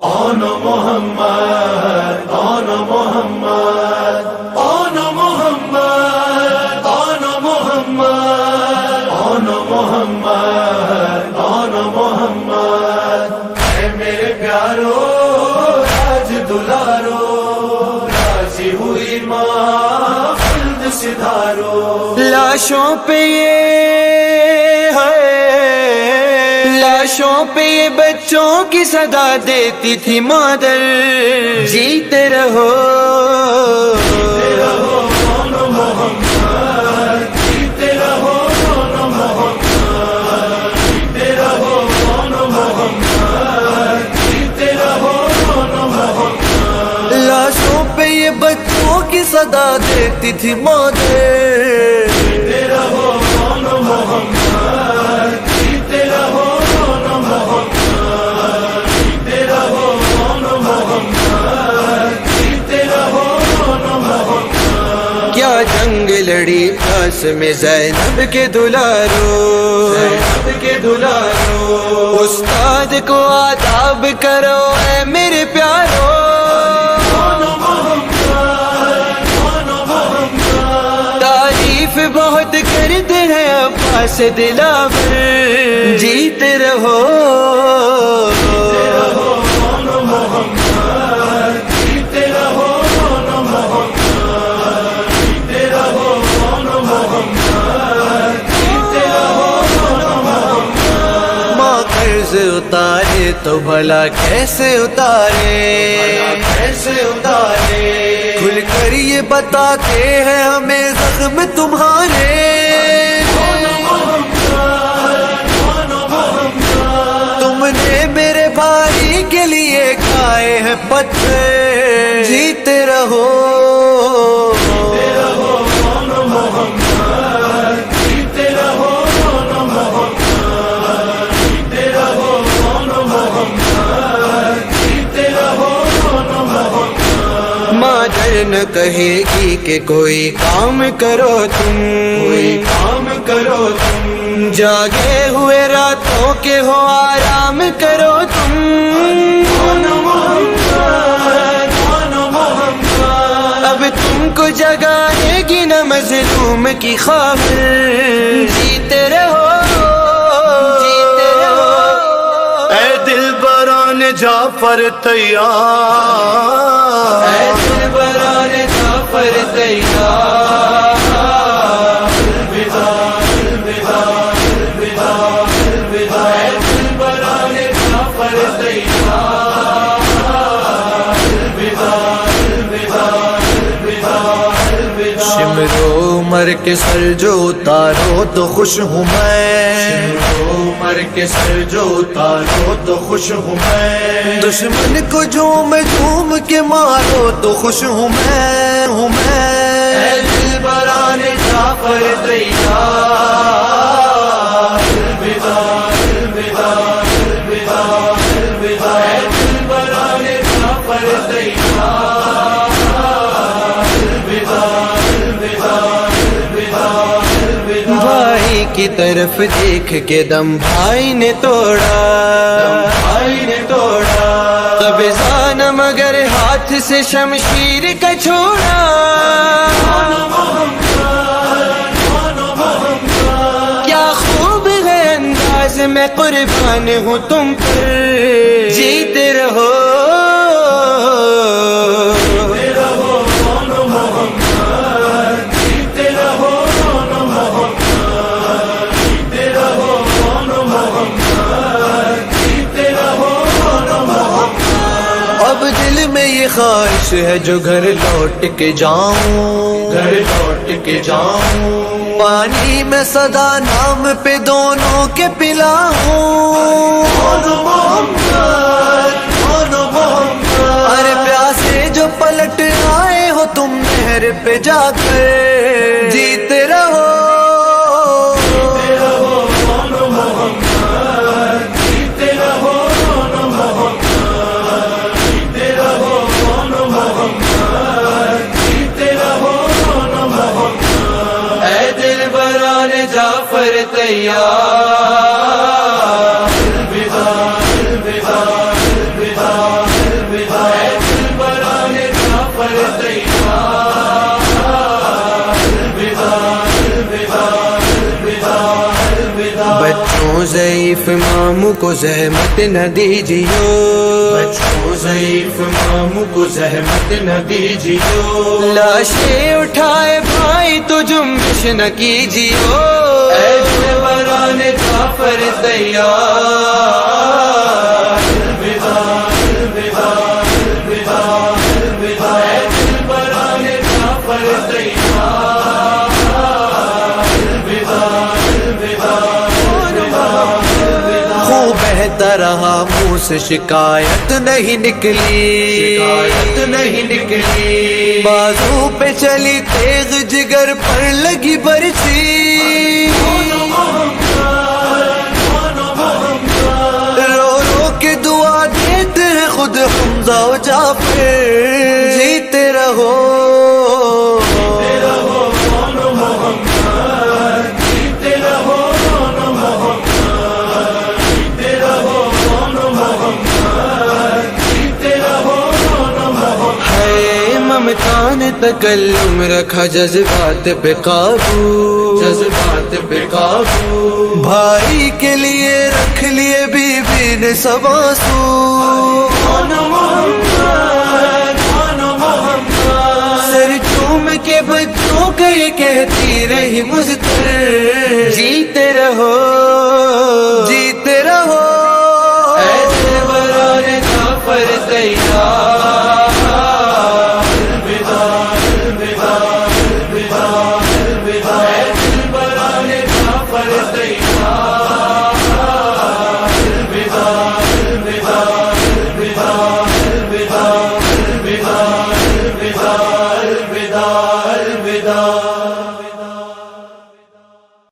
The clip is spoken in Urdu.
On Muhammad, on Muhammad, on Muhammad, on Muhammad, on Muhammad, on Muhammad. اے میرے پیارو راج دلارو، راضی ہوئی ماں خلد سدھارو. لاشوں پہ یہ لاشوں پہ یہ بچوں کی صدا دیتی تھی مادر، جیتے رہو جیتے رہو on Muhammad، جیتے رہو on Muhammad، جیتے رہو on Muhammad، جیتے رہو on Muhammad. لاشوں پہ یہ بچوں کی صدا دیتی تھی مادر، جیتے رہو on Muhammad، جیتے رہو on Muhammad، جیتے رہو on Muhammad، جیتے رہو on Muhammad. کیا جنگ لڑی پاس میں زینب کے دلارو، زینب کے دلارو، استاد کو آداب کرو اے میرے پیارو. on Muhammad، on Muhammad. تعریف بہت کرتے ہیں عباس دلاور، جیتے رہو جیتے رہو on Muhammad، جیتے رہو on Muhammad، جیتے رہو on Muhammad، جیتے رہو on Muhammad. ماں قرض اتارے تو بھلا کیسے اتارے، کیسے اتارے، کھل کر یہ بتاتے ہیں ہمیں زخم تمہارے. on Muhammad، on Muhammad. تم نے میرے بھائی کے لیے کھائے ہیں پتھر، جیتے رہو جیتے رہو on Muhammad، جیتے رہو on Muhammad، جیتے رہو on Muhammad، جیتے رہو on Muhammad. مادر نہ کہے گی کہ کوئی کام کرو تم، کوئی کام کرو تم، جاگے ہوئے راتوں کے ہو آرام کرو تم. on Muhammad، on Muhammad. اب تم کو جگائے گی نہ مظلوم کی خبر، جیتے رہو جیتے رہو. اے دل بران جعفر تیار، اے دلبران جعفر تیار، الوداع الوداع الوداع الوداع. اے دل بران جعفر تیار، الوداع الوداع الوداع الوداع. شمرو مر کے سر جو اتارو تو خوش ہوں میں، عمر کے سر جو اتارو تو خوش ہوں میں. دشمن کو جھوم جھوم کے مارو تو خوش ہوں میں ہوں اے میں. دل بران جعفر تیار، الوداع الوداع الوداع الوداع. اے دل بران جعفر تیار، الوداع الوداع الوداع الوداع. بھائی کی طرف دیکھ کے دم بھائی نے توڑا، بھائی نے توڑا، قبضان مگر ہاتھ سے شمشیر کا چھوڑا. on Muhammad، on Muhammad. کیا خوب ہے انداز میں قربان ہوں تم پر، جیتے رہو جیتے رہو on Muhammad، جیتے رہو on Muhammad، جیتے رہو on Muhammad، جیتے رہو on Muhammad. اب دل میں یہ خواہش ہے جو گھر لوٹ کے جاؤں، گھر لوٹ کے جاؤں، پانی میں صدا نام پہ دونوں کے پلاؤں. on Muhammad، on Muhammad. ارے پیاسے جو پلٹ آئے ہو تم نہر پہ جا کر، جیتے رہو جیتے رہو on Muhammad، جیتے رہو on Muhammad، جیتے رہو on Muhammad، جیتے رہو on Muhammad. اے دل بران جعفر تیار، الوداع الوداع الوداع ضعیف ماموں کو زحمت نہ دیجیو، بچوں ضعیف ماموں کو زحمت نہ دیجیو، لاشیں اٹھائے بھائی تو جنبش نہ کیجیو، ایسے بران جعفر تیار، الوداع الوداع الوداع الوداع، ایسے بران جعفر تیار، الوداع الوداع الوداع، خوب بہتا رہا منہ سے شکایت نہیں نکلی، شکایت نہیں نکلی، بازو پہ چلی تیغ جگر پر لگی برچی، رو رو کے دعا دیتے ہیں خود حمزہ و جعفر، جیتے رہو ممتا نے تکلم رکھا جذبات پہ قابو، جذبات پہ قابو، بھائی کے لیے رکھ لیے بی بی نے سب آنسو، سر چوم کے بچوں کا یہ کہتی رہی مزتر، جیتے رہو جیتے رہو، ایسے بران جعفر تیار،